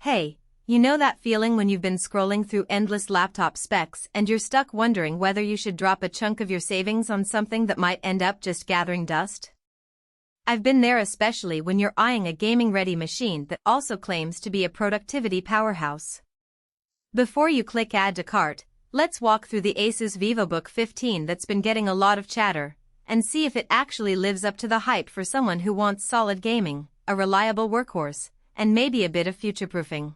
Hey, you know that feeling when you've been scrolling through endless laptop specs and you're stuck wondering whether you should drop a chunk of your savings on something that might end up just gathering dust? I've been there, especially when you're eyeing a gaming-ready machine that also claims to be a productivity powerhouse. Before you click Add to Cart, let's walk through the ASUS Vivobook 15 that's been getting a lot of chatter, and see if it actually lives up to the hype for someone who wants solid gaming, a reliable workhorse, and maybe a bit of future-proofing.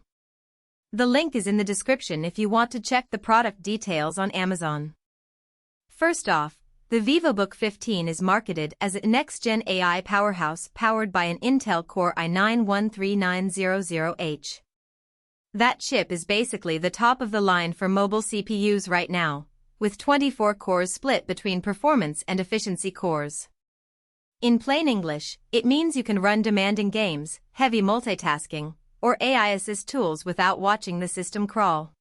The link is in the description if you want to check the product details on Amazon. First off, the Vivobook 15 is marketed as a next-gen AI powerhouse powered by an Intel Core i9-13900H. That chip is basically the top of the line for mobile CPUs right now, with 24 cores split between performance and efficiency cores. In plain English, it means you can run demanding games, heavy multitasking, or AI assist tools without watching the system crawl.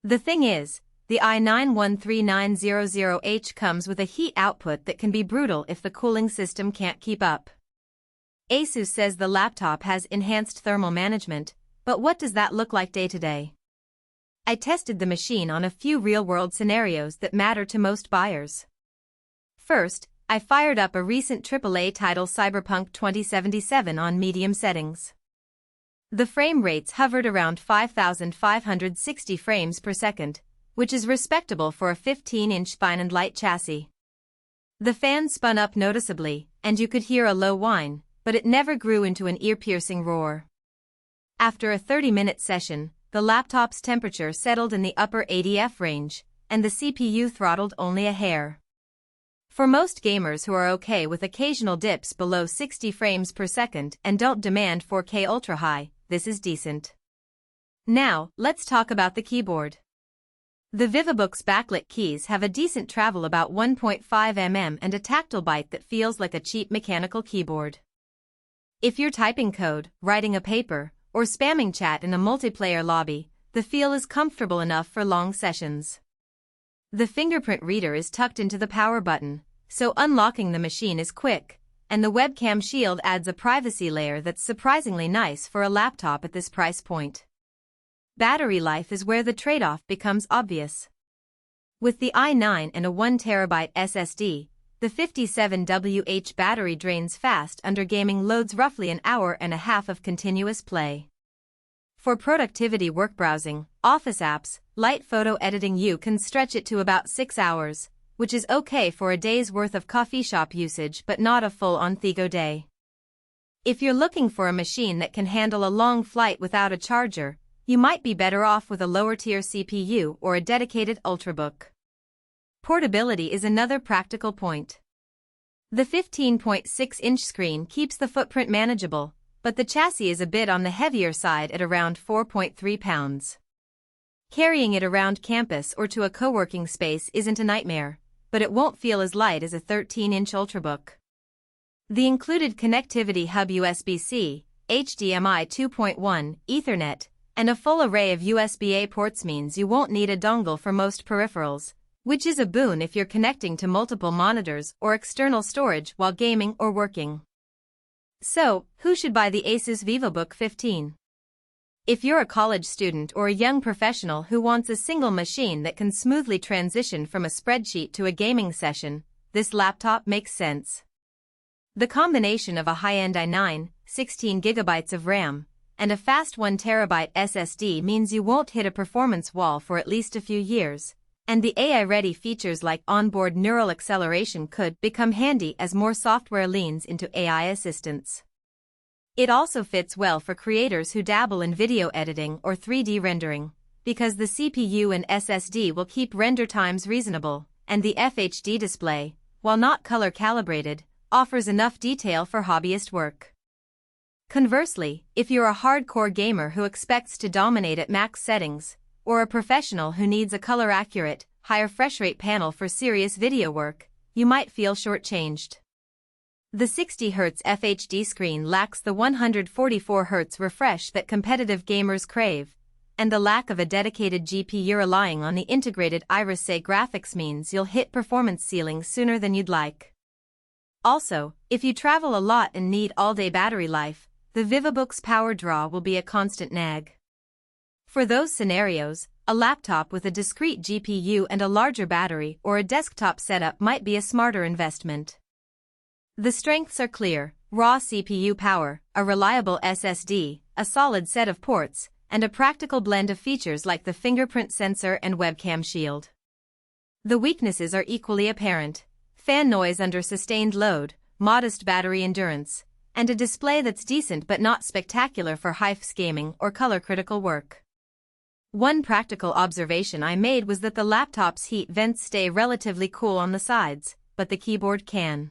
The thing is, the i9-13900H comes with a heat output that can be brutal if the cooling system can't keep up. ASUS says the laptop has enhanced thermal management, but what does that look like day to day? I tested the machine on a few real-world scenarios that matter to most buyers. First, I fired up a recent AAA title, Cyberpunk 2077, on medium settings. The frame rates hovered around 5,560 frames per second, which is respectable for a 15-inch fine and light chassis. The fan spun up noticeably, and you could hear a low whine, but it never grew into an ear-piercing roar. After a 30-minute session, the laptop's temperature settled in the upper 80°F range, and the CPU throttled only a hair. For most gamers who are okay with occasional dips below 60 frames per second and don't demand 4K ultra-high, this is decent. Now, let's talk about the keyboard. The Vivobook's backlit keys have a decent travel, about 1.5 mm, and a tactile bite that feels like a cheap mechanical keyboard. If you're typing code, writing a paper, or spamming chat in a multiplayer lobby, the feel is comfortable enough for long sessions. The fingerprint reader is tucked into the power button, so unlocking the machine is quick, and the webcam shield adds a privacy layer that's surprisingly nice for a laptop at this price point. Battery life is where the trade-off becomes obvious. With the i9 and a 1TB SSD, the 57Wh battery drains fast under gaming loads, roughly an hour and a half of continuous play. For productivity work, browsing, office apps, light photo editing, you can stretch it to about 6 hours, which is okay for a day's worth of coffee shop usage but not a full-on Thigo day. If you're looking for a machine that can handle a long flight without a charger, you might be better off with a lower-tier CPU or a dedicated Ultrabook. Portability is another practical point. The 15.6-inch screen keeps the footprint manageable, but the chassis is a bit on the heavier side at around 4.3 pounds. Carrying it around campus or to a co-working space isn't a nightmare, but it won't feel as light as a 13-inch Ultrabook. The included connectivity hub, USB-C, HDMI 2.1, Ethernet, and a full array of USB-A ports means you won't need a dongle for most peripherals, which is a boon if you're connecting to multiple monitors or external storage while gaming or working. So, who should buy the ASUS Vivobook 15? If you're a college student or a young professional who wants a single machine that can smoothly transition from a spreadsheet to a gaming session, this laptop makes sense. The combination of a high-end i9, 16GB of RAM, and a fast 1TB SSD means you won't hit a performance wall for at least a few years, and the AI-ready features like onboard neural acceleration could become handy as more software leans into AI assistance. It also fits well for creators who dabble in video editing or 3D rendering, because the CPU and SSD will keep render times reasonable, and the FHD display, while not color-calibrated, offers enough detail for hobbyist work. Conversely, if you're a hardcore gamer who expects to dominate at max settings, or a professional who needs a color-accurate, higher refresh-rate panel for serious video work, you might feel shortchanged. The 60Hz FHD screen lacks the 144Hz refresh that competitive gamers crave, and the lack of a dedicated GPU relying on the integrated Iris-A graphics means you'll hit performance ceilings sooner than you'd like. Also, if you travel a lot and need all-day battery life, the Vivobook's power draw will be a constant nag. For those scenarios, a laptop with a discrete GPU and a larger battery or a desktop setup might be a smarter investment. The strengths are clear: raw CPU power, a reliable SSD, a solid set of ports, and a practical blend of features like the fingerprint sensor and webcam shield. The weaknesses are equally apparent: fan noise under sustained load, modest battery endurance, and a display that's decent but not spectacular for high-f gaming or color-critical work. One practical observation I made was that the laptop's heat vents stay relatively cool on the sides, but the keyboard can.